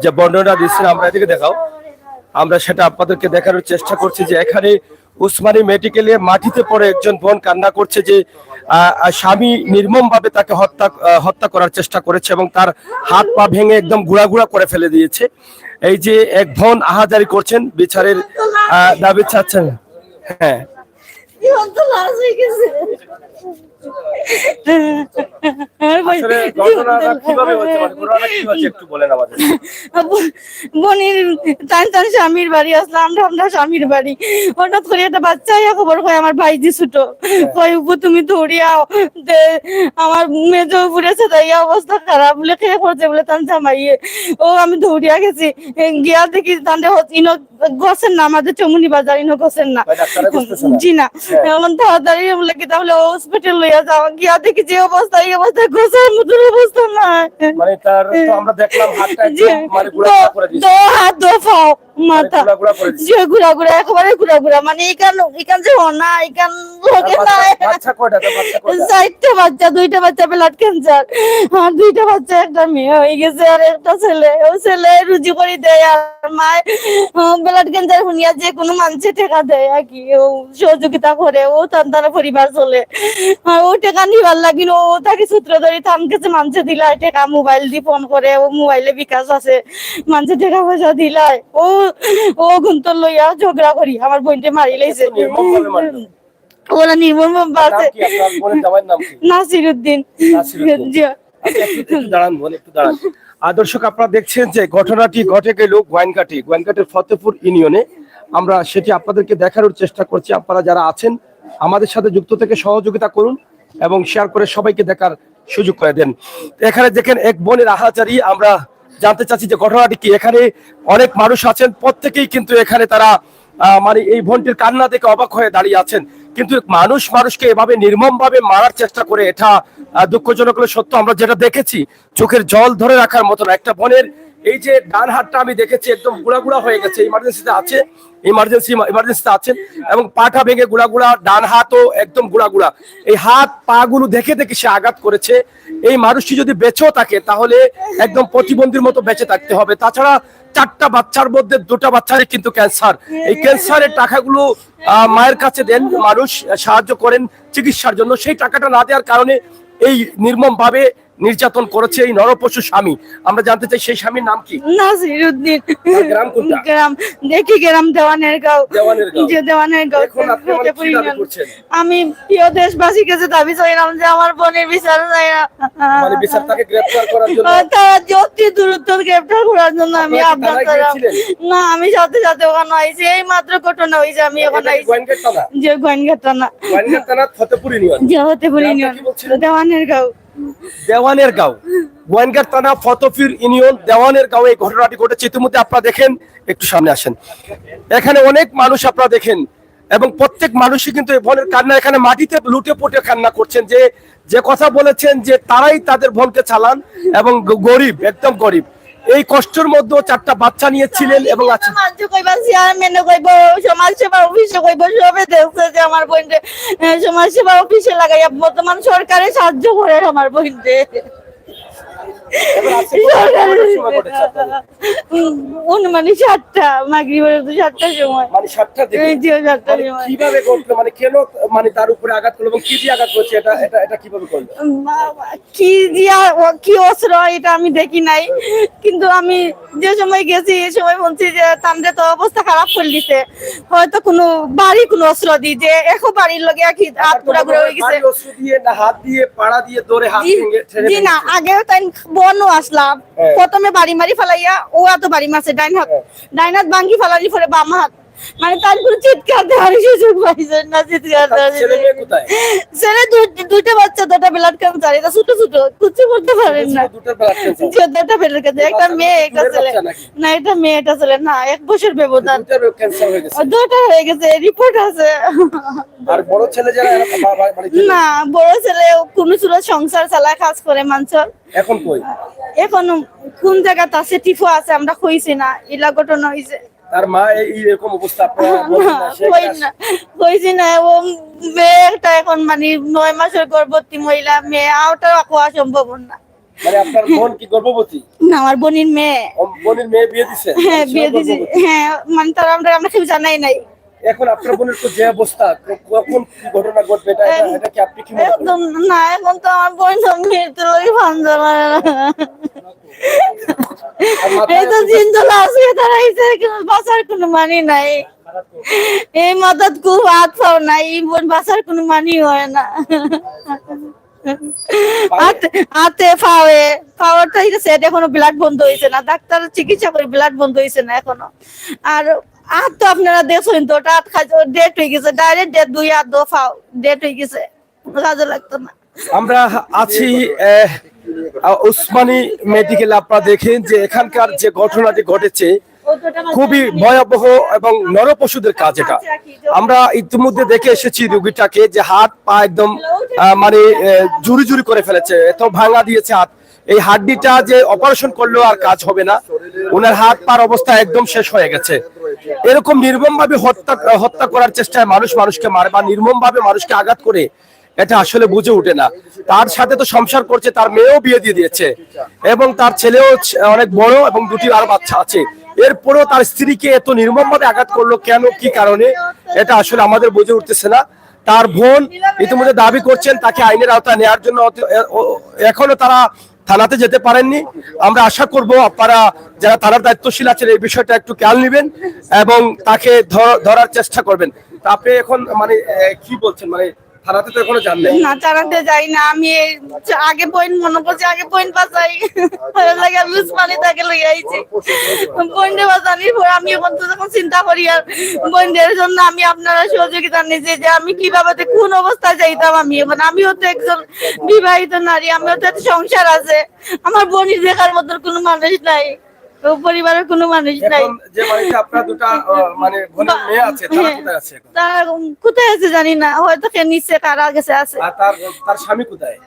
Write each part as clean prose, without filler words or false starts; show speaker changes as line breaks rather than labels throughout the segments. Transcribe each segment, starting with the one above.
যে বর্ণনা দিচ্ছেন, আমরা এদিকে দেখাও, আমরা সেটা আপনাদেরকে দেখানোর চেষ্টা করছি যে এখানে উসমানী মেডিকেলে মাটিতে পড়ে একজন বোন কান্না করছে যে স্বামী নির্মম ভাবে তাকে হত্যা করার চেষ্টা করেছে এবং তার হাত পা ভেঙে একদম গুঁড়া গুঁড়া করে ফেলে দিয়েছে। এই যে এক বোন আহাজারি করছেন, বিচারের দাবি চাচ্ছেন। হ্যাঁ,
স্বামীর বাড়ি আসলাম, আমরা স্বামীর বাড়ি হঠাৎ করে একটা বাচ্চা খবর হয় আমার ভাইজি ছোট কয় তুমি দৌড়িয়াও আমার মেজ পুড়েছে তাই অবস্থা খারাপ বলে খেয়ে পড়ছে বলে তান জামাইয়ে ও আমি দৌড়িয়া গেছি গিয়া দেখি তান্ডে ইনো গছেন না আমাদের চমুনি বাজার ইনো গছেন না জি না এখন তাড়াতাড়ি বলে কি তাহলে হসপিটাল লইয়া যাও গিয়া দেখি যে অবস্থা এই অবস্থায় গোছার মতন অবস্থা না
মানে তার তো আমরা দেখলাম হাতটা একদম মানে গুঁড়া করে দিয়েছে,
হাত দো পাও মাথা যে গুড়া গুড়া একেবারে গুড়া গুড়া মানে এখান যে না এখান লোকে না।
বাচ্চা কয়টা?
চারটা বাচ্চা, দুইটা বাচ্চা ব্লাড ক্যান্সার আর দুইটা বাচ্চা একটা মেয়ে হয়ে গেছে আর একটা ছেলে। ও ছেলে রুজি করে দেয় আর মায় ব্লাড ক্যান্সার শুনিয়া যে কোনো মানুষে টাকা দেয় আর কি ও সহযোগিতা করে ও তার পরিবার চলে। ও টাকা নিবার লাগিন ও তাকে সূত্র ধরে থাম গেছে মানুষে দিলায় টাকা মোবাইল দিয়ে ফোন করে ও মোবাইলে বিকাশ আছে মানুষে টাকা পয়সা দিলায় ও গুন্তর লইয়া ঝগড়া করি আমার বোনকে মারি লাইছে। ওরা নির্মম বাসে নাসিরউদ্দিন।
দর্শক আপনারা দেখছেন যে ঘটনাটি ঘটে গেল গোয়াইনঘাটের ফতেপুর ইউনিয়নে। আমরা সেটি আপনাদেরকে দেখানোর চেষ্টা করছি। আপনারা যারা আছেন আমাদের সাথে যুক্ত থেকে সহযোগিতা করুন এবং শেয়ার করে সবাইকে দেখার সুযোগ করে দেন। এখানে দেখেন এক বোনের আহাজারি, আমরা জানতে চাচ্ছি যে ঘটনাটি কি। এখানে অনেক মানুষ আছেন, প্রত্যেকেই কিন্তু এখানে তারা মানে এই বোনটির কান্না দেখে অবাক হয়ে দাঁড়িয়ে আছেন। কিন্তু মানুষকে এভাবে নির্মম ভাবে মারার চেষ্টা করে, এটা দুঃখজনক হলে সত্য। আমরা যেটা দেখেছি চোখের জল ধরে রাখার মতন। একটা বোনের এই যে ডান হাতটা আমি দেখেছি একদম গুঁড়া গুঁড়া হয়ে গেছে, ইমার্জেন্সিতে আছেন এবং পাটা ভেঙে গুঁড়া গুঁড়া, ডান হাতও একদম গুঁড়া গুঁড়া। এই হাত পা গুলো দেখে সে আঘাত করেছে। এই মানুষটি যদি বেঁচেও থাকে তাহলে একদম প্রতিবন্ধীর মতো বেঁচে থাকতে হবে। তাছাড়া 4টা বাচ্চার মধ্যে 2টা বাচ্চারই কিন্তু ক্যান্সার। এই ক্যান্সারের টাকাগুলো মায়ের কাছে দেন, মানুষ সাহায্য করেন চিকিৎসার জন্য। সেই টাকাটা না দেওয়ার কারণে এই নির্মম ভাবে নির্যাতন করেছে এই নরপশু স্বামী। আমরা জানতে চাই সেই স্বামীর নাম কি?
নাসিরউদ্দিন।
গ্রাম কোনটা?
গ্রাম দেওয়ানের গাঁও।
এখন আপনি মানে কি দাবি করছেন?
আমি প্রিয় দেশবাসী কাছে দাবি চাইলাম যে আমার বোনের বিচার চাই না,
মানে বিচার তাকে গ্রেফতার করার জন্য,
তারা অতি দ্রুত গ্রেফতার করার জন্য আমি আবেদন করলাম। না আমি সাথে সাথে ওখানে আইছি, এই মাত্র ঘটনা হয়েছে আমি ওখানে আইছি। যে গোয়াইনঘাট থানা
ফতেপুর ইউনিয়ন,
দেওয়ানের গাঁও।
গোয়াইনঘাট থানা ফতেপুর ইউনিয়ন দেওয়ানের গাঁও এই ঘটনাটি ঘটেছে। ইতিমধ্যে আপনারা দেখেন, একটু সামনে আসেন, এখানে অনেক মানুষ আপনারা দেখেন এবং প্রত্যেক মানুষই কিন্তু এই বোনের কান্না, এখানে মাটিতে লুটে পুটে কান্না করছেন। যে কথা বলেছেন যে তারাই তাদের বোনকে চালান এবং গরিব, একদম গরিব। এই কষ্টের মধ্যে 4টা বাচ্চা নিয়েছিলেন এবং
সমাজসেবা অফিসে আমার বোনকে সমাজসেবা অফিসে লাগাইয়া বর্তমান সরকারে সাহায্য করে আমার বোনকে। মানে 7টা মাগরিবের 7টার সময়,
মানে 7টার দিকে কিভাবে করলো, মানে কেন, মানে তার উপরে আঘাত করলো এবং কি দিয়ে আঘাত করছে, এটা কিভাবে করলো,
কি অস্ত্র এটা আমি দেখি নাই। কিন্তু আমি যে সময় গেছি এই সময় বলছি যে তামরে তো অবস্থা খারাপ করে দিছে, হয়তো কোনো অস্ত্র দিয়ে যে এখন বাড়ির লগে একই হাত পুরা পুরা হয়ে গেছে।
অস্ত্র দিয়ে না হাত দিয়ে, পাড়া দিয়ে, দৌড়ে হাত ভেঙে
জি না, আগেও তাই বনও আসলাম। প্রথমে বাড়ি মারি ফেলাইয়া ও এত বাড়ি মারছে ডাইন হাত ভাঙ্গি ফেলানি পরে বাম হাত, মানে তার কোনো চিৎকার দেওয়ার সুযোগ পাইছেন না। চিৎকার ছেলে 2টা বাচ্চা, 2টা ব্লাড ক্যান্সার, এটা ছোট কিছু করতে পারেন না। 2টা ব্লাড ক্যান্সার, একটা মেয়ে একটা ছেলে। না এটা মেয়ে এটা ছেলে না, 1 বছর ব্যবধান। 2টা হয়ে গেছে, রিপোর্ট আছে।
আর বড় ছেলে যারা
না, বড় ছেলে কোন সুরত সংসার চালায়, কাজ করে মানুষের।
এখন কই? এখন
কোন জায়গাতে আছে, টিফো আছে, আমরা কইছি না। এলা ঘটনা হইছে।
তার মা এইরকম অবস্থা আপনারা
কইছি না। ও মেয়েটা এখন মানে 9 মাসের গর্ভবতী মহিলা, মেয়ে আওটা কোয়া সম্ভব না।
মানে আপনার বোন কি গর্ভবতী?
না, আমার বোনের মেয়ে।
বোনের মেয়ে বিয়ে দিছে?
হ্যাঁ, বিয়ে দিয়েছি। হ্যাঁ, মানে তার আমরা কেউ জানাই নাই।
এখন আপনার বোনের তো যে অবস্থা, কখন কি ঘটনা ঘটবে এটা কি আপনি কি মনে করেন?
একদম না, এখন তো আমার বোন মৃত্যু লোক ভাঞ্জা মারে না। এই তো জিন্দা আছে, তারা বাঁচার কোনো মানি নাই। এই মাথাত খুব হাত পাও নাই, এই বোন বাঁচার কোনো মানি হয় না। হাতে পাওয়ারটা এখনো ব্লাড বন্ধ হয়েছে না, ডাক্তার চিকিৎসা করে ব্লাড বন্ধ হয়েছে না এখনো। আর হাত তো আপনারা দেখছেন তো, ওটা ডেট হয়ে গেছে, ডাইরেক্ট ডেট, 2 হাত 2 পাও ডেট হয়ে গেছে, কাজে লাগতো না।
আমরা আছি উসমানী মেডিকেল। আপনারা দেখেন যে এখানকার যে ঘটনাটি ঘটেছে খুবই ভয়াবহ এবং নরপশুদের কাজ এটা। আমরা ইতিমধ্যে দেখে এসেছি রোগীটাকে, যে হাত পা একদম মানে জুরি জুরি করে ফেলেছে, এত ভাঙা দিয়েছে হাত। এই হাড্ডিটা যে অপারেশন করলেও আর কাজ হবে না, ওনার হাত পার অবস্থা একদম শেষ হয়ে গেছে। এরকম নির্মম ভাবে হত্যা করার চেষ্টায় মানুষকে মারে বা নির্মম ভাবে মানুষকে আঘাত করে, এটা আসলে বুঝে ওঠে না। তার সাথে তো সংসার করছে, তার মেয়েও বিয়ে দিয়ে দিয়েছে এবং তার ছেলেও অনেক বড় এবং 2টি আর বাচ্চা আছে। এরপরেও তার স্ত্রীকে এত নির্মম ভাবে আঘাত করলো কেন, কি কারণে, এটা আসলে আমাদের বুঝে উঠতেছে না। তার বোন ইতিমধ্যে দাবি করছেন তাকে আইনের আওতায় নেওয়ার জন্য, এখনো তারা থানাতে যেতে পারেননি। আমরা আশা করব আপনারা যারা থানার দায়িত্বশীল আছেন এই বিষয়টা একটু খেয়াল নেবেন এবং তাকে ধরার চেষ্টা করবেন। তা আপনি এখন মানে কি বলছেন, মানে থানাতে তো এখনো যান নাই?
না, থানাতে যাই না আমি। আগে পয়েন্ট মনে করছি, আগে পয়েন্ট বাঁচাই লাগে লুজমানি তাকে লইয়া আইছি। পয়েন্টে বাঁচানির পর আমি এখন তো যখন চিন্তা করি আর পয়েন্টের জন্য আমি আপনারা সহযোগিতা নিয়েছি যে আমি কিভাবে কোন অবস্থায় যাইতাম। আমিও তো একজন বিবাহিত নারী, আমিও তো একটা সংসার আছে, আমার বোনই দেখার মতো কোনো মানুষ নাই, পরিবারের কোনো মানুষ নাই।
এখন যে বাড়িতে আপনার দুটো মানে বোনের মেয়ে আছে, তারা কোথায় আছে এখন?
তারা কোথায় আছে জানি না, হয়তো কে নিচে কারা গেছে আছে।
আর তার স্বামী কোথায়?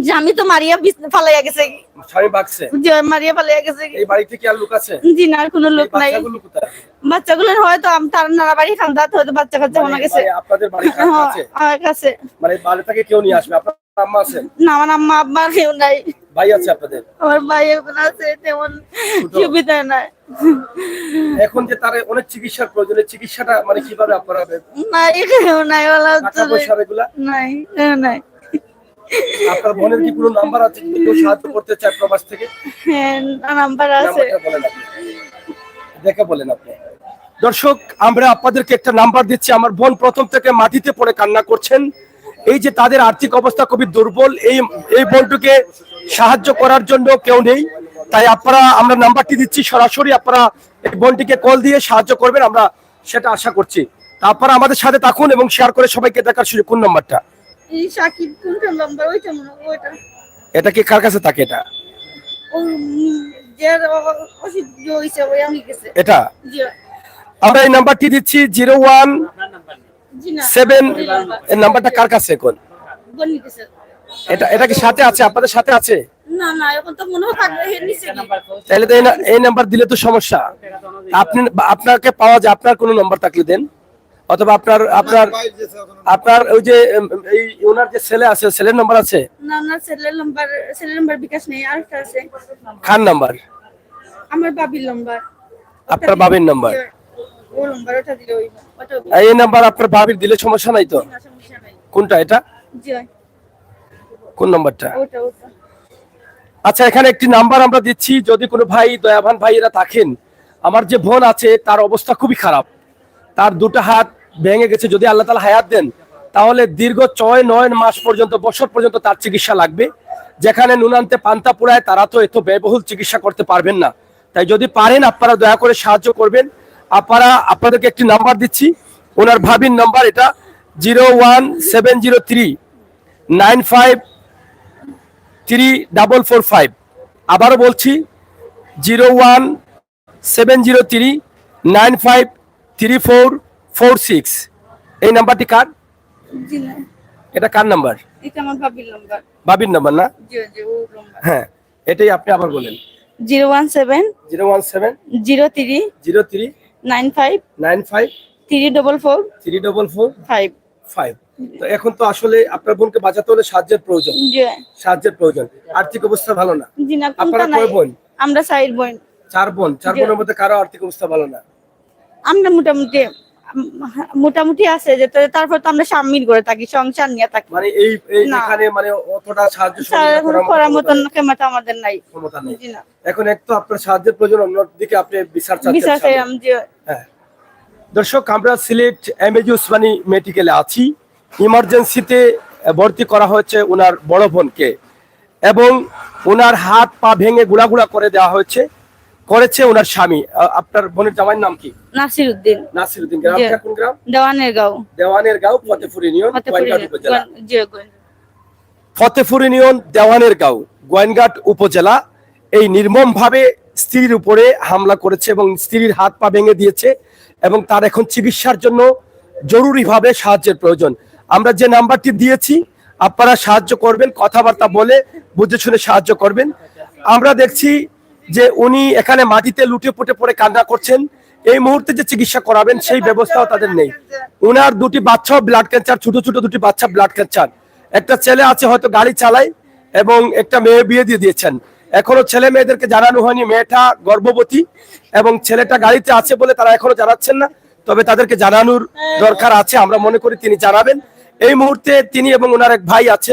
যে আমি তো মারিয়া ফালাইয়া গেছে,
স্বামী বাগছে?
যে মারিয়া ফালাইয়া গেছে।
এই বাড়িতে কি আর লোক আছে?
জি না, আর কোনো লোক নাই।
বাচ্চাগুলো কোথায়?
বাচ্চাগুলো হয়তো তার নানা বাড়ি খান্দাত, হয়তো বাচ্চা কাচ্চা মনে গেছে।
আপনাদের বাড়ির কাছে?
আমার কাছে।
মানে বাড়ি থেকে কেউ নিয়ে আসবে? আপনার আম্মা আছে?
না, আমার আম্মা আব্বা কেউ নাই।
ভাই আছে আপনাদের?
আমার ভাই এখন আছে, তেমন সুবিধা নাই।
এখন যে তার অনেক চিকিৎসার প্রয়োজন, চিকিৎসাটা মানে কিভাবে আপনারা
নাই, কেউ নাই,
টাকা পয়সা এগুলা
নাই, কেউ নাই।
আপনার বোনের কি কোনো নাম্বার আছে, কেউ সাহায্য করতে চায় প্রবাস থেকে?
হ্যাঁ, নাম্বার আছে।
দেখে বলেন আপনি। দর্শক, আমরা আপনাদেরকে একটা নাম্বার দিচ্ছি। আমার বোন প্রথম থেকে মাটিতে পড়ে কান্না করছেন। এই যে তাদের আর্থিক অবস্থা খুবই দুর্বল, এই বোনটিকে সাহায্য করার জন্য কেউ নেই, তাই আমরা নাম্বারটি দিচ্ছি, সরাসরি আপনারা এই বোনটিকে কল দিয়ে সাহায্য করবেন, আমরা সেটা আশা করছি। আপনারা আমাদের সাথে থাকুন এবং শেয়ার করে সবাইকে দেখার সুযোগ। কোন নাম্বারটা?
এই সাকিব কোনটা নাম্বার? ওইটা মনে হয়, ওইটা।
এটা কি কার কাছে থাকে? এটা
যে ওষুধ হইছে ওই আমি গেছে
এটা।
জি
আমরা এই নাম্বারটি দিচ্ছি 017। এই নাম্বারটা কার কাছে এখন?
বনি গেছে।
এটা কি সাথে আছে, আপনাদের সাথে আছে?
না না, এখন তো মনে হয় থাকবে এর নিচে।
তাহলে তো এই নাম্বার দিলে তো সমস্যা। আপনাকে পাওয়া যায়, আপনার কোনো নাম্বার থাকলে দেন, অথবা আপনার ওই যে এই ওনার যে ছেলে আছে, ছেলের নাম্বার আছে?
না না, ছেলের নাম্বার বিকাশ নেই, আর একটা আছে।
খান নাম্বার?
আমার বাবির নাম্বার।
আপনার বাবির নাম্বার?
ও নাম্বার ওটা দিলে হইব।
এই নাম্বার আপনার বাবির দিলে সমস্যা নাই তো?
সমস্যা নাই।
কোনটা এটা?
জি
কোন নাম্বারটা?
ওটা।
আচ্ছা, এখানে একটি নাম্বার আমরা দিচ্ছি, যদি কোনো ভাই, দয়াবান ভাইয়েরা থাকেন। আমার যে বোন আছে তার অবস্থা খুবই খারাপ, তার 2টা হাত ভেঙে গেছে। যদি আল্লাহ তাআলা হায়াত দেন তাহলে দীর্ঘ 6-9 মাস পর্যন্ত, বছর পর্যন্ত তার চিকিৎসা লাগবে। যেখানে নুনান্তে পান্তা পোড়ায়, তারা তো এত ব্যয়বহুল চিকিৎসা করতে পারবেন না। তাই যদি পারেন আপনারা দয়া করে সাহায্য করবেন। আপনাদেরকে একটি নাম্বার দিচ্ছি, ওনার ভাবির নাম্বার, এটা 01703953445। আবারও বলছি, 01703953446। এই নাম্বারটি কার?
জি না,
এটা কার নাম্বার?
এটা আমার বাবির নাম্বার।
বাবির নাম্বার না?
জি জি, ও নাম্বার।
হ্যাঁ, এটাই আপনি আবার বলেন।
017 03
03
95
95
344
344
5।
তো এখন তো আসলে আপনার বোনকে বাঁচাতে হলে সাহায্যের প্রয়োজন,
জি
সাহায্যের প্রয়োজন। আর্থিক অবস্থা ভালো না।
জি না,
আপনারা
কোনটা
কয়
নাই।
বোন?
আমরা 4 বোন।
4 বোন। 4 বোনের মধ্যে কারো আর্থিক অবস্থা ভালো না?
আমরা মোটামুটি মোটামুটি আছে যে, তারপর তো আমরা স্বামীর করে থাকি, সংসার নিয়ে থাকি।
মানে এই
না।
এখানে মানে অতটা সাহায্য
স্যার,
সহযোগিতা
করার মতন ক্ষমতা আমাদের নাই।
ক্ষমতা নেই।
জি না।
এখন এক তো আপনার সাহায্যের প্রয়োজন, অন্যদিকে আপনি বিচার চাচ্ছেন।
বিশ্বাস জি।
হ্যাঁ দর্শক, আমরা সিলেট এমএজি ওসমানী মেডিকেলে আছি। ইমার্জেন্সিতে ভর্তি করা হয়েছে ওনার বড় বোনকে, এবং ওনার হাত পা ভেঙে গুড়া করে দেওয়া হয়েছে, করেছে ওনার স্বামী। আপনার বোনের জামাইয়ের নাম কি?
নাসিরউদ্দিন।
নাসিরউদ্দিন। গ্রামটা কোন গ্রাম?
দেওয়ানের গাঁও।
দেওয়ানের গাঁও, ফতেপুর ইউনিয়ন, গোয়েনঘাট উপজেলা।
জি।
ফতেপুর ইউনিয়ন, দেওয়ানের গাঁও, গোয়েনঘাট উপজেলা। এই নির্মম ভাবে স্ত্রীর উপরে হামলা করেছে এবং স্ত্রীর হাত পা ভেঙে দিয়েছে, এবং তার এখন চিকিৎসার জন্য জরুরিভাবে সাহায্যের প্রয়োজন। আমরা যে নাম্বারটি দিয়েছি আপনারা সাহায্য করবেন, কথাবার্তা বলে বুঝে শুনে সাহায্য করবেন। আমরা দেখছি যে উনি এখানে মাটিতে লুটে পুটে পড়ে কান্না করছেন। এই মুহূর্তে যে চিকিৎসা করাবেন সেই ব্যবস্থাও তাদের নেই। উনার দুটি বাচ্চাও ব্লাড ক্যান্সার, ছোট ছোট দুটি বাচ্চা ব্লাড ক্যান্সার। একটা ছেলে আছে হয়তো গাড়ি চালায়, এবং একটা মেয়ে বিয়ে দিয়ে দিয়েছেন। এখনো ছেলে মেয়েদেরকে জানানো হয়নি মেয়েটা গর্ভবতী, এবং ছেলেটা গাড়িতে আছে বলে তারা এখনো জানাচ্ছেন না। তবে তাদেরকে জানানোর দরকার আছে, আমরা মনে করি তিনি জানাবেন। এই মুহূর্তে তিনি এবং ওনার এক ভাই আছে,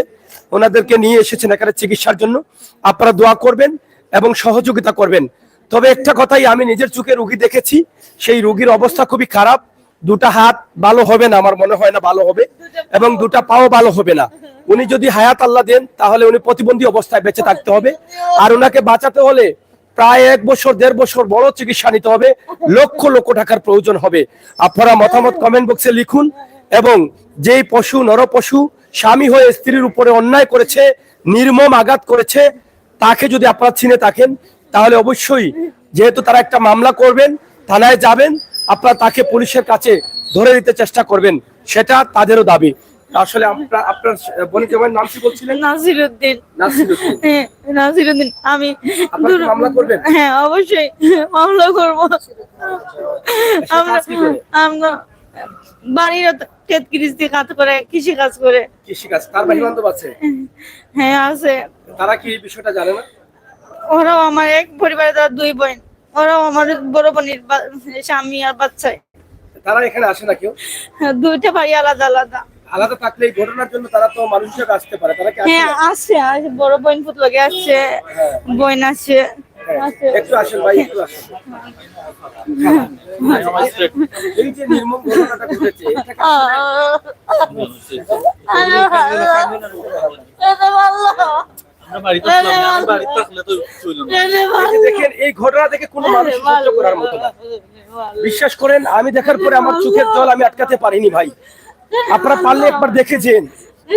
ওনাদেরকে নিয়ে এসেছেন এখানে চিকিৎসার জন্য। আপনারা দোয়া করবেন এবং সহযোগিতা করবেন। তবে একটা কথাই, আমি নিজের চোখে রোগী দেখেছি, সেই রোগীর অবস্থা খুবই খারাপ। দুটা হাত ভালো হবে না, আমার মনে হয় না ভালো হবে, এবং দুটা পাও ভালো হবে না। উনি যদি হায়াত আল্লাহ দেন তাহলে উনি প্রতিবন্ধী অবস্থায় বেঁচে থাকতে হবে, আর ওনাকে বাঁচাতে হলে প্রায় 1 বছর 1.5 বছর বড় চিকিৎসা নিতে হবে, লক্ষ লক্ষ টাকার প্রয়োজন হবে। আপনারা মতামত কমেন্ট বক্সে লিখুন, এবং যেই পশু নরপশু স্বামী হয়ে স্ত্রীর উপরে অন্যায় করেছে, নির্মম আঘাত করেছে, তাকে যদি আপনারা চিনে থাকেন তাহলে অবশ্যই, যেহেতু তারা একটা মামলা করবেন, থানায় যাবেন, আপনারা তাকে পুলিশের কাছে ধরে দিতে চেষ্টা করবেন, সেটা তাদেরও দাবি। আসলে আপনার বোনের জামাইয়ের নাম কি বলছিলেন?
নাসিরউদ্দিন।
নাসিরউদ্দিন।
হ্যাঁ, নাসিরউদ্দিন। আমি
আপনারা কি মামলা করবেন?
হ্যাঁ, অবশ্যই মামলা করব। আমরা বাড়ির ক্ষেত গৃহস্থী কাজ করে, কৃষি কাজ করে।
কৃষি কাজ। তার ভাই বান্ধব আছে?
হ্যাঁ আছে।
তারা কি এই বিষয়টা জানে না?
ওরাও আমার এক পরিবারে, তারা 2 বোন। ওরাও আমার বড় বোনের স্বামী আর বাচ্চা।
তারা এখানে আসে না কেউ?
হ্যাঁ, 2টা বাড়ি আলাদা আলাদা।
আলাদা থাকলে এই ঘটনার জন্য তারা তো মানুষ হিসেবে আসতে পারে, তারা কি আসে
হ্যাঁ
না?
আছে, বড় বোন পুতলগে আছে, বোন আছে।
একটু আসেন ভাই, একটু আসেন। এই যে নির্মম ঘটনাটা ঘটেছে, এটা কি দেখেন, এই ঘটনা থেকে কোনো মানুষ সহ্য করার মতো না। বিশ্বাস করেন, আমি দেখার পরে আমার চোখের জল আমি আটকাতে পারিনি ভাই। আপনারা পারলে একবার দেখে যেন,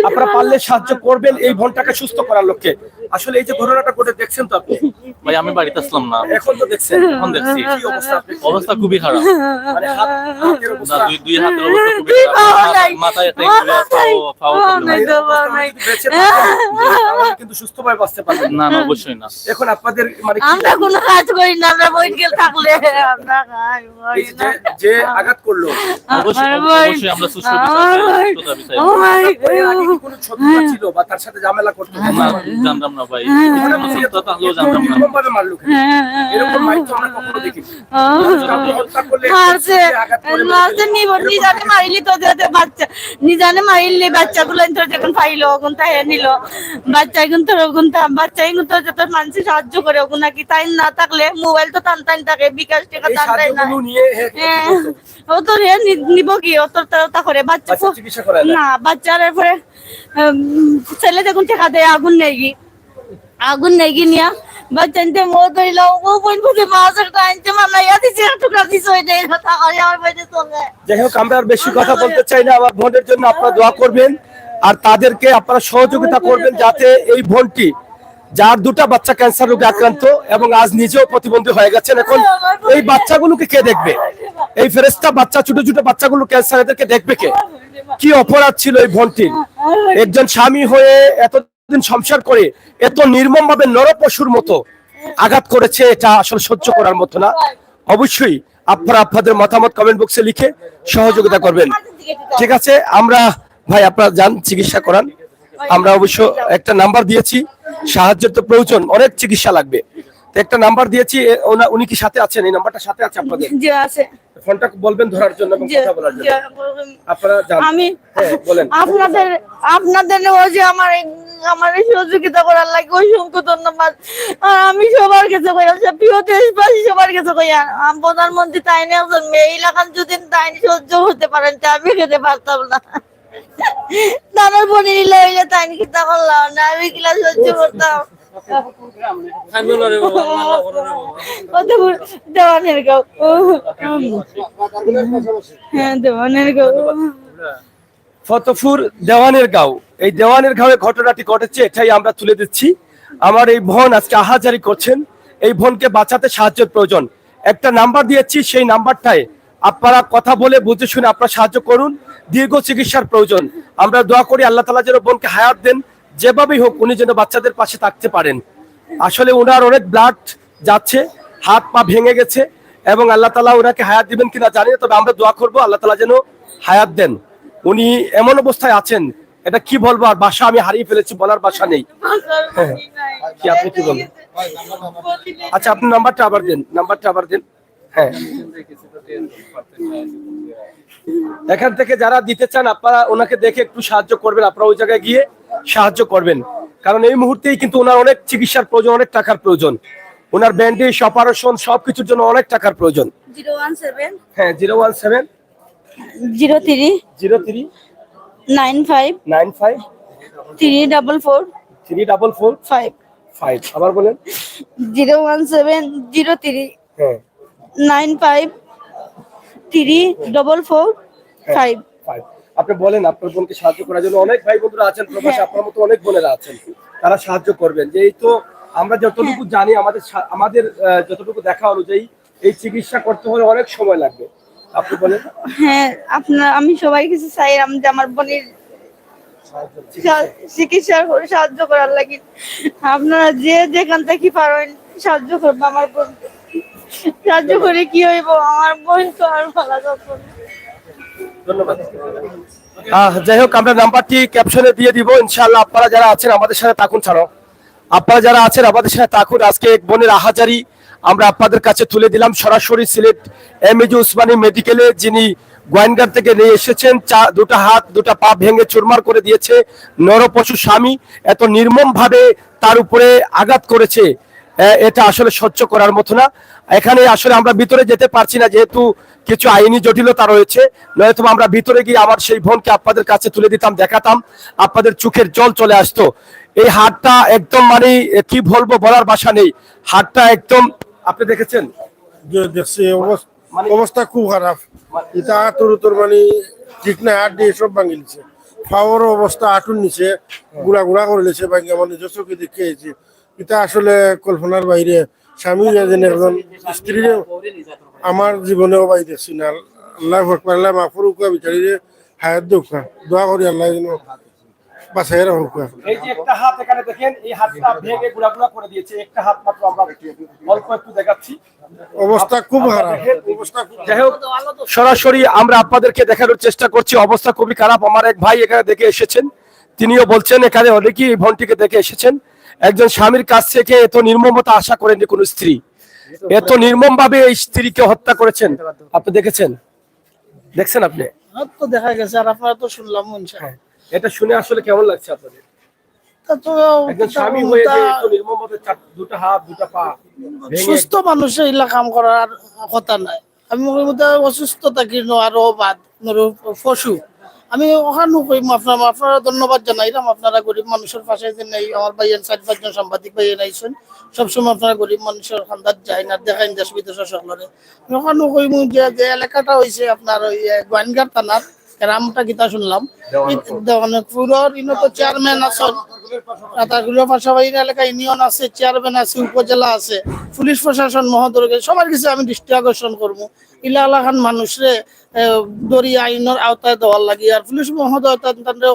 আপনারা পারলে সাহায্য করবেন এই বোনটাকে সুস্থ করার লক্ষ্যে। আসলে এই যে ঘটনাটা ঘটে দেখছেন তো আপনি?
ভাই আমি বাড়িতে আসলাম না,
এখন তো দেখছেন।
এখন দেখছি
কি অবস্থা?
অবস্থা খুবই খারাপ।
মানে হাতের অবস্থা।
না, দুই হাতের অবস্থা খুবই খারাপ। মাথায় একটা ইনজুরি, পাও
এই অবস্থা যদি বেঁচে থাকেন, তাহলে কিন্তু সুস্থভাবে বাঁচতে পারবেন।
না না, অবশ্যই না।
এখন আপনাদের মানে কি,
আমরা কোনো কাজ করি না, আমরা বই গেল থাকলে আমরা খাই
এই যে আঘাত করলো,
অবশ্যই আমরা সুস্থ বিচার।
এর আগে কি কোনো শত্রুতা ছিল বা তার সাথে ঝামেলা করতো?
না, জানতাম না ভাই, তাহলেও জানতাম না।
এরকমভাবে মারলো কেন? এরকম মাইর তো আমরা কখনো দেখিনি। কাউকে হত্যা করলে
মারছে,
আঘাত করে
মারছে নিজানে মারিলি তো যে বাচ্চা, নিজানে মারিলি বাচ্চাগুলো যখন পাইলো ওগুন তাই নিল বাচ্চা, এখন তোর ওগুন বাচ্চা এখন তো যত মানুষ সাহায্য করে ওগুন নাকি, তাই না থাকলে মোবাইল তো টান টান থাকে, বিকাশ টাকা
এই
টান টান না।
সাহায্যগুলো নিয়ে
হ্যাঁ, ও তো নিব কি, ও তো তা করে বাচ্চা
বাচ্চা চিকিৎসা করায় না?
না, বাচ্চার পরে ছেলে যখন টাকা দেয় আগুন নেই নিয়া বাচ্চা আনতে মত হইল, ও বোন বুঝে মাছ একটা আনতে মানাইয়া দিছে, টুকরা দিছে, ওইটাই কথা হয় আমার বাড়িতে চলে।
যাই হোক, আমরা আর বেশি কথা বলতে চাই না। আমার বোনের জন্য আপনারা দোয়া করবেন, আর তাদেরকে আপনারা সহযোগিতা করবেন, যাতে এই বোনটি, যার 2টা বাচ্চা ক্যান্সার রোগে আক্রান্ত এবং আজ নিজেও প্রতিবন্ধী হয়ে গেছেন, এখন এই বাচ্চাগুলোকে কে দেখবে? এই ফেরেশতা বাচ্চা, ছোট ছোট বাচ্চাগুলো ক্যান্সার, এদেরকে দেখবে কে? কি অপরাধ ছিল এই বোনটির? একজন স্বামী হয়ে এতদিন সংসার করে এত নির্মম ভাবে নরপশুর মতো আঘাত করেছে, এটা আসলে সহ্য করার মতো না। অবশ্যই আপনারা আপনাদের মতামত কমেন্ট বক্সে লিখে সহযোগিতা করবেন। ঠিক আছে, আমরা ভাই আপনারা যান চিকিৎসা করান। আমরা অবশ্য একটা নাম্বার দিয়েছি, সাহায্যের তো প্রয়োজন, অনেক চিকিৎসা লাগবে, তো একটা নাম্বার দিয়েছি। উনি কি সাথে আছেন? এই নাম্বারটা সাথে আছে আপনাদের?
যে আছে
ফোনটা বলবেন ধরার জন্য এবং
যে
কথা বলার জন্য।
যে
আপনারা যান।
আমি
হ্যাঁ, বলেন।
আপনাদের ওই যে আমার এই সহযোগিতা করার লাগে অসংখ্য ধন্যবাদ। আর আমি সবার কাছে কইলাম যে প্রিয় দেশবাসী সবার কাছে কইয়া প্রধানমন্ত্রী তাইনি একজন মেয়ে এলাকান যদি তাইনি সহ্য হতে পারেন তা আমি খেতে পারতাম না। তাদের বনি নিলে হইলে তাইনি কিতা করলাম না, আমি কিলা সহ্য করতাম। দেওয়ানের গাঁও, হ্যাঁ দেওয়ানের গাঁও।
ফতেপুর দেওয়ানের গাঁও, এই দেওয়ানের গাঁওয়ে ঘটনাটি ঘটেছে, এটাই আমরা তুলে দিচ্ছি। আমার এই বোন আজকে আহাজারি করছেন, এই বোনকে বাঁচাতে সাহায্যের প্রয়োজন। একটা নাম্বার দিয়েছি, সেই নাম্বারটায় আপনারা কথা বলে বুঝে শুনে আপনারা সাহায্য করুন। দীর্ঘ চিকিৎসার প্রয়োজন, আমরা দোয়া করি আল্লাহ তাআলা যেন বোনকে হায়াত দেন, যেভাবেই হোক উনি যেন বাচ্চাদের পাশে থাকতে পারেন। আসলে ওনার অনেক ব্লাড যাচ্ছে, হাত পা ভেঙে গেছে, এবং আল্লাহ তাআলা ওনাকে হায়াত দিবেন কিনা জানি না, তবে আমরা দোয়া করবো আল্লাহ তাআলা যেন হায়াত দেন। উনি এমন অবস্থায় আছেন, এটা কি বলবো, আর ভাষা আমি হারিয়ে ফেলেছি, বলার ভাষা নেই। হ্যাঁ, কি আপনি কি বলবেন? আচ্ছা, আপনি নাম্বারটা আবার দেন, নাম্বারটা আবার দেন। হ্যাঁ, এখান থেকে যারা দিতে চান আপনারা ওনাকে দেখে একটু সাহায্য করবেন, আপনারা ওই জায়গায় গিয়ে সাহায্য করবেন, কারণ এই মুহূর্তেই কিন্তু ওনার অনেক চিকিৎসার প্রয়োজন, অনেক টাকার প্রয়োজন। ওনার ব্যান্ডেজ, অপারেশন সবকিছুর জন্য অনেক টাকার প্রয়োজন।
017
হ্যাঁ, 017
03
03
95
95
344
344
5
5। আবার বলেন।
017 03
হ্যাঁ
95 344 5।
5। আপনি বলেন আপনার বোনকে সাহায্য করার জন্য। অনেক ভাই বন্ধুরা আছেন প্রবাসে, আপনার মতো অনেক বোনেরা আছেন, তারা সাহায্য করবেন। যে এই তো আমরা যতটুকু জানি, আমাদের যতটুকু দেখা অনুযায়ী এই চিকিৎসা করতে হলে অনেক সময় লাগবে। আপনি বলেন।
হ্যাঁ, আমি সবাই কিছু চাইলাম যে আমার বোনের চিকিৎসা করে সাহায্য করার লাগে। আপনারা যে যেখান থেকে পারেন সাহায্য করবো আমার বোনকে। সাহায্য করে কি হইব, আমার বোন তো আর ভালো যাচ্ছে না।
ধন্যবাদ। যাই হোক, আমরা নাম্বারটি ক্যাপশনে দিয়ে দিব ইনশাআল্লাহ। আপনারা যারা আছেন আমাদের সাথে থাকুন, ছাড়ো আপনারা যারা আছেন আমাদের সাথে থাকুন। আজকে এক বোনের আহাজারি আমরা আপনাদের কাছে তুলে দিলাম সরাসরি সিলেট এমএজি উসমানী মেডিকেলে, যিনি গোয়েন্দার থেকে নিয়ে এসেছেন। দুটা হাত দুটা পা ভেঙে চুরমার করে দিয়েছে নরপশু স্বামী, এত নির্মম ভাবে তার উপরে আঘাত করেছে, এটা আসলে সহ্য করার মতো না। এখানে আসলে আমরা ভিতরে যেতে পারছি না, যেহেতু কিছু আইনি জটিলতা রয়েছে, নয়তো আমরা ভিতরে গিয়ে আমার সেই বোনকে আপনাদের কাছে তুলে দিতাম, দেখাতাম, আপনাদের চোখের জল চলে আসতো। এই হাটটা একদম মানে কি বলবো, বলার ভাষা নেই। হাটটা একদম আপনি দেখেছেন?
দেখছি অবস্থা খুব খারাপ। এটা তোর মানে ঠিক না, হাত দিয়ে সব ভাঙি নিছে। পাওয়ার অবস্থা আটুর নিচে গুড়া গুড়া করে নিছে, ভাঙি আমার নিজের চোখে দেখেছি। এটা আসলে কল্পনার বাইরে। স্বামী একজন স্ত্রী আমার জীবনেও বাই দেখছি না। আল্লাহ আল্লাহ মাফুর উকা বিচারিরে হায়াত দোকা দোয়া করি আল্লাহ যেন বাঁচাই রাখুক।
এই যে একটা হাত এখানে দেখেন, এই হাতটা ভেঙে গুড়াগুড়া করে দিয়েছে। একটা হাত মাত্র আমরা অল্প একটু দেখাচ্ছি,
অবস্থা খুব খারাপ।
যাই হোক, সরাসরি আমরা আপনাদেরকে দেখানোর চেষ্টা করছি। অবস্থা খুবই খারাপ। আমার এক ভাই এখানে দেখে এসেছেন, তিনিও বলছেন এখানে অনেকেই এই বোনটিকে দেখে এসেছেন। একজন স্বামীর কাছ থেকে এত নির্মমতা আশা করেননি কোন স্ত্রী, এত নির্মম ভাবে এই স্ত্রীকে হত্যা করেছেন। আপনি দেখেছেন, দেখছেন আপনি
তো দেখা গেছে, আর আপনারা তো শুনলাম।
এটা শুনে আসলে কেমন লাগছে আপনাদের? একজন স্বামী হয়ে যে এত নির্মম ভাবে দুটা হাত দুটা পা ভেঙে,
সুস্থ মানুষের এগুলা কাম করার কথা নাই। আমি মধ্যে অসুস্থ থাকি আরো বাদ পশু। আমি ওখানে কইম আপনারা ধন্যবাদ জানাইলাম। আপনারা গরিব মানুষের পাশে যে নেই, আমার ভাইয়ের 4-5 জন সাংবাদিক ভাইয়ের আইসেন, সবসময় আপনারা গরিব মানুষের খান্দার যায় না, দেখাইন দেশ বিদেশের সকলের। ওখানে কইম যে এলাকাটা হয়েছে আপনার ওই গোয়াইনঘাট থানার গ্রামটা গীতা শুনলাম, পুরোর তো চেয়ারম্যান আছেন, রাতারগুলোর পাশাপাশি এলাকা ইউনিয়ন আছে, চেয়ারম্যান আছে, উপজেলা আছে, পুলিশ প্রশাসন মহোদয়, সবার কিছু আমি দৃষ্টি আকর্ষণ করবো। ইলা এলাকার মানুষরে দড়ি আইনের আওতায় দেওয়ার লাগে। আর পুলিশ মহোদয়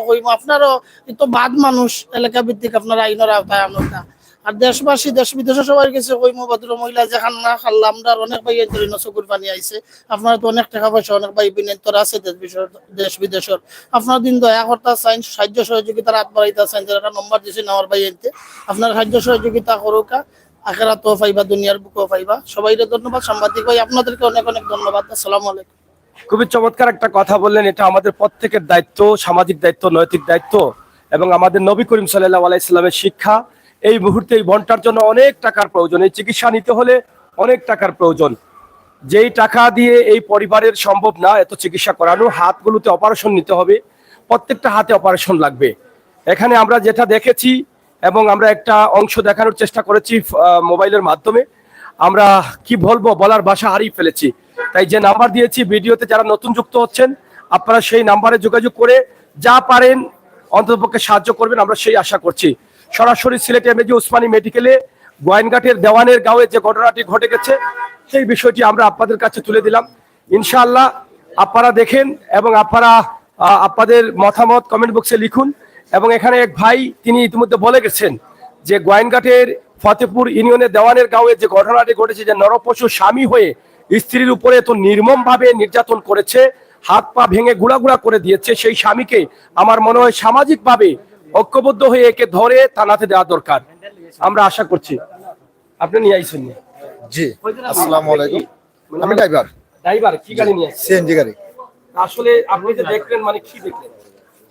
কইম আপনারও তো বাদ মানুষ এলাকা ভিত্তিক আপনারা আইনের আওতায় আনুন না। আর দেশবাসী দেশ বিদেশে সবার কাছে কই ভদ্র মহিলা যে খান্না খাল্লাম আমরা অনেক ভাই ধরে চকুর পানি আইছে আপনারা তো অনেক টাকা পয়সা অনেক ভাই বিনেতর আছে দেশ বিদেশের আপনারা দিন দয়া করতা চাইন সাহায্য সহযোগিতার হাত বাড়াইতা চাইন একটা নম্বর দিয়েছেন আমার ভাই এনতে আপনার সাহায্য সহযোগিতা করুকা আখেরাতও পাইবা দুনিয়ার বুকও পাইবা সবাইকে ধন্যবাদ সাংবাদিক ভাই আপনাদেরকে অনেক অনেক ধন্যবাদ আসসালামু আলাইকুম
খুবই চমৎকার একটা কথা বললেন। এটা আমাদের প্রত্যেকের দায়িত্ব, সামাজিক দায়িত্ব, নৈতিক দায়িত্ব এবং আমাদের নবী করিম সাল্লাল্লাহু আলাইহি সাল্লামের শিক্ষা। এই মুহূর্তে এই বনটার জন্য অনেক টাকার প্রয়োজন, এই চিকিৎসা নিতে হলে অনেক টাকার প্রয়োজন। যেই টাকা দিয়ে এই পরিবারের সম্ভব না এত চিকিৎসা করানো, হাতগুলোতে অপারেশন নিতে হবে, প্রত্যেকটা হাতে অপারেশন লাগবে। এখানে আমরা যেটা দেখেছি এবং আমরা একটা অংশ দেখানোর চেষ্টা করেছি মোবাইলের মাধ্যমে, আমরা কি বলবো বলার ভাষা হারিয়ে ফেলেছি। তাই যে নাম্বার দিয়েছি ভিডিওতে যারা নতুন যুক্ত হচ্ছেন আপনারা সেই নাম্বারে যোগাযোগ করে যা পারেন অন্ততপক্ষে সাহায্য করবেন, আমরা সেই আশা করছি। সরাসরি সিলেট এমএজি ওসমানী মেডিকেলে গোয়াইনঘাটের দেওয়ানের গাঁয়ে যে ঘটনাটি ঘটে গেছে সেই বিষয়টি আমরা আপনাদের কাছে তুলে দিলাম। ইনশাআল্লাহ আপনারা দেখেন এবং আপনারা আপনাদের মতামত কমেন্ট বক্সে লিখুন। এবং এখানে এক ভাই তিনি ইতিমধ্যে বলে গেছেন যে গোয়াইনঘাটের ফতেপুর ইউনিয়নের দেওয়ানের গাঁয়ে যে ঘটনাটি ঘটেছে, যে নরপশু স্বামী হয়ে স্ত্রীর উপরে এত নির্মমভাবে নির্যাতন করেছে, হাত পা ভেঙে গুড়া গুড়া করে দিয়েছে, সেই স্বামীকে আমার মনে হয় সামাজিকভাবে ঐক্যবদ্ধ হয়ে একে ধরে থানাতে দেওয়া দরকার। আমরা আশা করছি আপনি নিয়ে আইছেন।
জি আসসালামু আলাইকুম, আমি ড্রাইভার।
ড্রাইভার কি গাড়ি নিয়ে আসছেন?
সিএনজি গাড়ি।
আসলে আপনি যে দেখলেন মানে কি দেখলেন?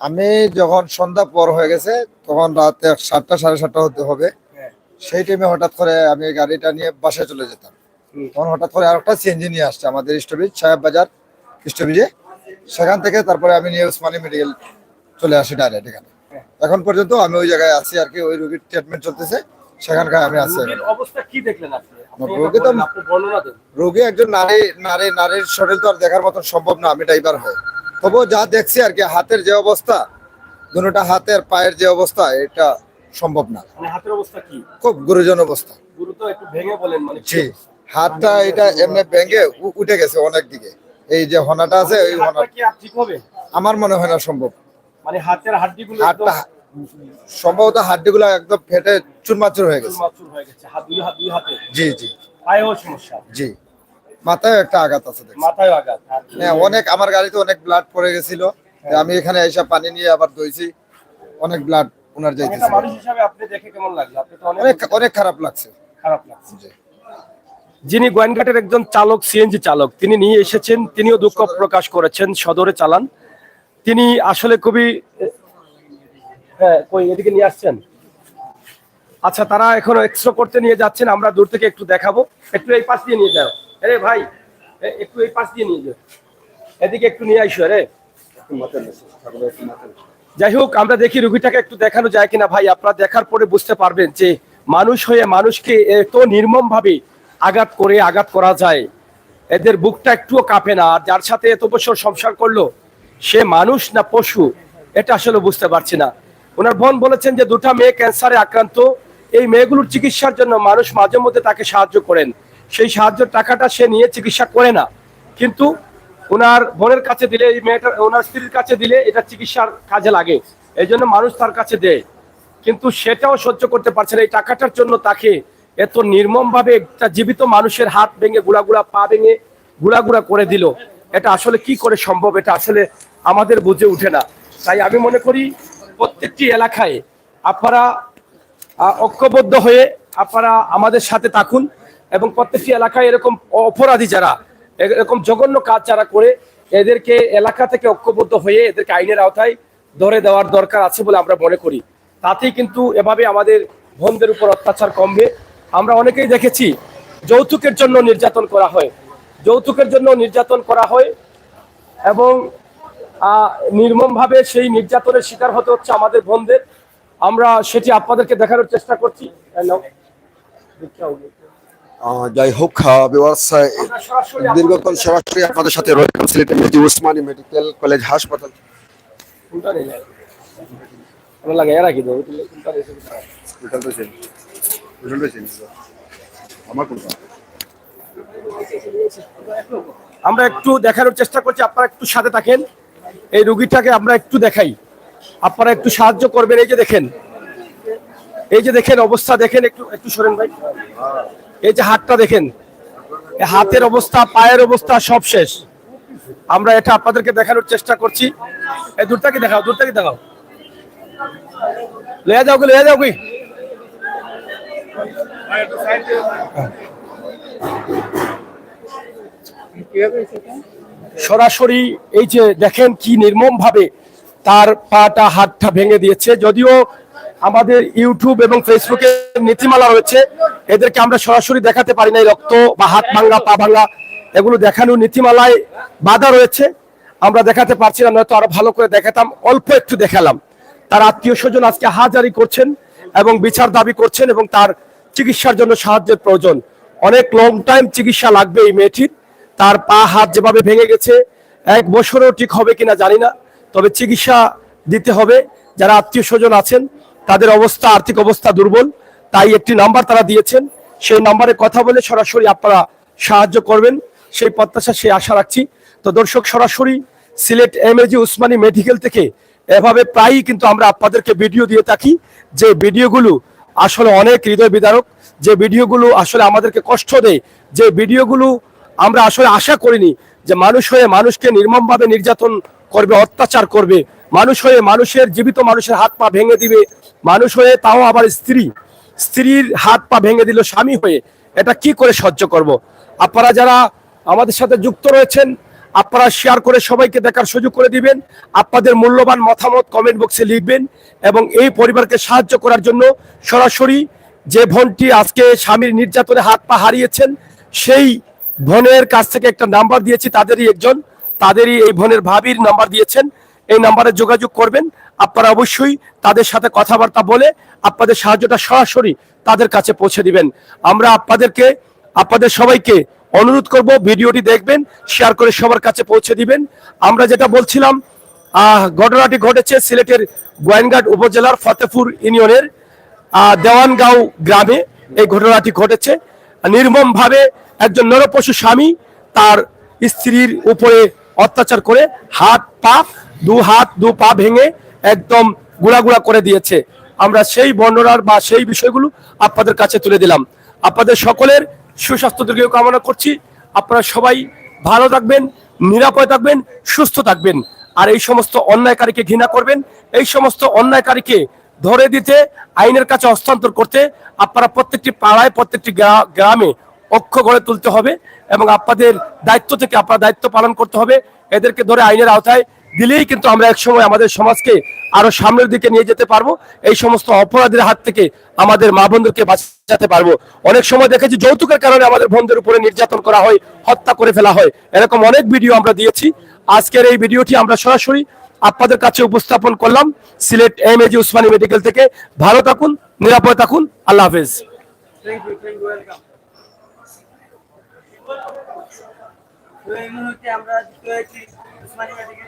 আমি যখন সন্ধ্যা পর হয়ে গেছে তখন রাত 7টা 7:30 হতে হবে, সেই টাইমে হঠাৎ করে আমি গাড়িটা নিয়ে বাসায় চলে যেতাম। তখন হঠাৎ করে আরেকটা সিএনজি নিয়ে আসছে আমাদের স্টপেজ সাহেব বাজার স্টপেজে, সেখান থেকে তারপরে আমি নিয়ে উসমানী মেডিকেল চলে আসি ডাইরেক্ট এখানে। এখন পর্যন্ত আমি ওই জায়গায় আছি আর কি, ওই রোগীর ট্রিটমেন্ট চলতেছে, সেখানকার আমি আছি।
রোগীর অবস্থা কি দেখলেন আপনি?
রোগী তো
আপনি বর্ণনা দেন।
রোগী একজন নারীর শরীর তো আর দেখার মতন সম্ভব না, আমি ড্রাইভার হয়। তবুও যা দেখছি আর কি, হাতের যে অবস্থা, দুটোটা হাতের পায়ের যে অবস্থা, এটা সম্ভব না।
মানে হাতের অবস্থা কি?
খুব গুরুজন অবস্থা।
গুরুতর, একটু ভেঙে বলেন মানে।
জি, হাতটা এটা এমনি ভেঙে উঠে গেছে অনেক দিকে। এই যে হনাটা আছে, এই হনা
হাতটা কি আর ঠিক হবে?
আমার মনে হয় না সম্ভব।
মানে হাতের হাড্ডিগুলো
হাতটা সম্ভবত হাড্ডিগুলো একদম ফেটে চুরমাচুর হয়ে গেছে।
মাচুর হয়ে গেছে। দুই হাতে।
জি জি
পায়েও সমস্যা।
জি, মাথায় একটা আঘাত আছে দেখছি।
মাথায় আঘাত।
হ্যাঁ, অনেক, আমার গাড়িতে অনেক ব্লাড পড়ে গেছিল। আমি এখানে এসে পানি নিয়ে আবার ধুইছি, অনেক ব্লাড ওনার
একটা
যাইতেছে।
মানুষ হিসাবে আপনি দেখে কেমন লাগলো? আপনি তো
অনেক অনেক খারাপ লাগছে।
খারাপ লাগছে। যিনি গোয়াইনঘাটের একজন চালক, সিএনজি চালক, তিনি নিয়ে এসেছেন, তিনিও দুঃখ প্রকাশ করেছেন, সদরে চালান। তিনি আসলে খুবই কই এদিকে নিয়ে আসছেন। আচ্ছা, তারা এখনো এক্সরে করতে নিয়ে যাচ্ছেন, আমরা দূর থেকে একটু দেখাবো। একটু এই পাশ দিয়ে নিয়ে যাও। আরে ভাই একটু এই পাশ দিয়ে নিয়ে যাও, এদিকে একটু নিয়ে আইসো। আরে যাই হোক, আমরা দেখি রুগীটাকে একটু দেখানো যায় কিনা। ভাই আপনারা দেখার পরে বুঝতে পারবেন যে মানুষ হয়ে মানুষকে এত নির্মম ভাবে আঘাত করা যায়, এদের বুকটা একটুও কাঁপে না। আর যার সাথে এত বছর সংসার করলো সে মানুষ না পশু, এটা আসলে বুঝতে পারছি না। ওনার বোন বলেছেন যে দুটা মেয়ে ক্যান্সারে আক্রান্ত, এই মেয়েগুলোর চিকিৎসার জন্য মানুষ মাঝে মধ্যে তাকে সাহায্য করেন, সেই সাহায্যের টাকাটা সে নিয়ে চিকিৎসা করে না, কিন্তু ওনার বোনের কাছে দিলে, এই মেয়েটা ওনার স্ত্রীর কাছে দিলে এটা চিকিৎসার কাজে লাগে, এই জন্য মানুষ তার কাছে দেয়। কিন্তু সেটাও সহ্য করতে পারছে না, এই টাকাটার জন্য তাকে এত নির্মম ভাবে একটা জীবিত মানুষের হাত ভেঙে গুড়া পা ভেঙে গুড়া করে দিল। এটা আসলে কি করে সম্ভব? এটা আসলে আমাদের বুঝে উঠে না। তাই আমি মনে করি প্রত্যেকটি এলাকায় আপনারা ঐক্যবদ্ধ হয়ে আপনারা আমাদের সাথে থাকুন এবং প্রত্যেকটি এলাকায় এরকম অপরাধী যারা এরকম জঘন্য কাজ যারা করে এদেরকে এলাকা থেকে ঐক্যবদ্ধ হয়ে এদেরকে আইনের আওতায় ধরে দেওয়ার দরকার আছে বলে আমরা মনে করি। তাতেই কিন্তু এভাবে আমাদের বোনদের উপর অত্যাচার কমবে। আমরা অনেকেই দেখেছি যৌতুকের জন্য নির্যাতন করা হয় এবং নির্মমভাবে সেই নির্যাতনের শিকার হতে হচ্ছে আমাদের বোনদের। আমরা সেটি আপনাদেরকে দেখানোর চেষ্টা করছি।
যাই হোক, দীর্ঘক্ষণ সরাসরি আপনাদের সাথে রয়েছেন Sylhet MAG Osmani medical college হাসপাতাল।
আমরা একটু দেখানোর চেষ্টা করছি, আপনারা একটু সাথে থাকেন। এই রোগীটাকে আমরা একটু দেখাই, আপনারা একটু সাহায্য করবেন। এই যে দেখেন, এই যে দেখেন অবস্থা দেখেন, একটু একটু সরেন ভাই, এই যে হাতটা দেখেন, এই হাতের অবস্থা, পায়ের অবস্থা সব শেষ। আমরা এটা আপনাদেরকে দেখানোর চেষ্টা করছি। এই দূরটাকে দেখাও, দূরটাকে দেখাও, লয়ে যাও, লয়ে যাও কি সরাসরি এই যে দেখেন কি নির্মম ভাবে তার পাটা হাতটা ভেঙে দিয়েছে। যদিও আমাদের ইউটিউব এবং ফেসবুকে নীতিমালা রয়েছে, এদেরকে আমরা সরাসরি দেখাতে পারি না, রক্ত বা হাত ভাঙা পা ভাঙা এগুলো দেখানো নীতিমালায় বাধা রয়েছে, আমরা দেখাতে পারছি না, নয়তো আরো ভালো করে দেখাতাম। অল্প একটু দেখালাম। তার আত্মীয় স্বজন আজকে হাজারি করছেন এবং বিচার দাবি করছেন এবং তার চিকিৎসার জন্য সাহায্যের প্রয়োজন। অনেক লং টাইম চিকিৎসা লাগবে এই মেয়েটির। তার পা হাত যেভাবে ভেঙে গেছে, 1 বছরও ঠিক হবে কিনা জানি না, তবে চিকিৎসা দিতে হবে। যারা আত্মীয় স্বজন আছেন তাদের অবস্থা, আর্থিক অবস্থা দুর্বল, তাই একটি নাম্বার তারা দিয়েছেন, সেই নাম্বারে কথা বলে সরাসরি আপনারা সাহায্য করবেন, সেই প্রত্যাশা, সেই আশা রাখছি। তো দর্শক, সরাসরি সিলেট এমএজি উসমানী মেডিকেল থেকে এভাবে প্রায়ই কিন্তু আমরা আপনাদেরকে ভিডিও দিয়ে থাকি, যে ভিডিওগুলো আসলে অনেক হৃদয় বিদারক, যে ভিডিওগুলো আসলে আমাদেরকে কষ্ট দেয়, যে ভিডিওগুলো আমরা আসলে আশা করিনি যে মানুষ হয়ে মানুষকে নির্মমভাবে নির্যাতন করবে, অত্যাচার করবে, মানুষ হয়ে মানুষের, জীবিত মানুষের হাত পা ভেঙে দিবে, মানুষ হয়ে তাও আবার স্ত্রীর হাত পা ভেঙে দিল স্বামী হয়ে, এটা কি করে সহ্য করব। আপনারা যারা আমাদের সাথে যুক্ত রয়েছেন, আপনারা শেয়ার করে সবাইকে দেখার সুযোগ করে দিবেন, আপনাদের মূল্যবান মতামত কমেন্ট বক্সে লিখবেন এবং এই পরিবারকে সাহায্য করার জন্য সরাসরি যে বোনটি আজকে স্বামীর নির্যাতনে হাত পা হারিয়েছেন, সেই বোনের কাছ থেকে একটা নাম্বার দিয়েছি, তাদেরই এই বোনের ভাবির নাম্বার দিয়েছেন, এই নাম্বারে যোগাযোগ করবেন। আপনারা অবশ্যই তাদের সাথে কথাবার্তা বলে আপনাদের সাহায্যটা সরাসরি তাদের কাছে পৌঁছে দিবেন। আমরা আপনাদের সবাইকে অনুরোধ করব, ভিডিওটি দেখবেন, শেয়ার করে সবার কাছে পৌঁছে দিবেন। আমরা যেটা বলছিলাম, ঘটনাটি ঘটেছে সিলেটের গোয়েনঘাট উপজেলার ফতেপুর ইউনিয়নের দেওয়ানগাঁও গ্রামে এই ঘটনাটি ঘটেছে। নির্মম ভাবে একজন নরপশু স্বামী তার স্ত্রীর উপরে অত্যাচার করে দু হাত দু পা ভেঙে একদম গুড়া করে দিয়েছে। আমরা সেই বর্ণনার বা সেই বিষয়গুলো আপনাদের কাছে তুলে দিলাম। আপনাদের সকলের সুস্বাস্থ্য দীর্ঘ কামনা করছি। আপনারা সবাই ভালো থাকবেন, নিরাপদ থাকবেন, সুস্থ থাকবেন। আর এই সমস্ত অন্যায়কারীকে ঘৃণা করবেন, এই সমস্ত অন্যায়কারীকে ধরে দিতে, আইনের কাছে হস্তান্তর করতে আপনারা প্রত্যেকটি পাড়ায়, প্রত্যেকটি গ্রামে ঐক্য গড়ে তুলতে হবে এবং আপনাদের দায়িত্ব থেকে আপনারা দায়িত্ব পালন করতে হবে। এদেরকে ধরে আইনের আওতায় দিলেই কিন্তু আমরা একসময় আমাদের সমাজকে আরো সামনের দিকে নিয়ে যেতে পারবো, এই সমস্ত অপরাধের হাত থেকে আমাদের মা বোনদেরকে বাঁচাতে পারবো। অনেক সময় দেখেছি যৌতুকের কারণে আমাদের বোনদের উপরে নির্যাতন করা হয়, হত্যা করে ফেলা হয়, এরকম অনেক ভিডিও আমরা দিয়েছি। আজকের এই ভিডিওটি আমরা সরাসরি আপনাদের কাছে উপস্থাপন করলাম সিলেট এমএজি উসমানী মেডিকেল থেকে। ভালো থাকুন, নিরাপদ থাকুন, আল্লাহ হাফেজ।
এই মুহূর্তে আমরা উসমানী মেডিকেল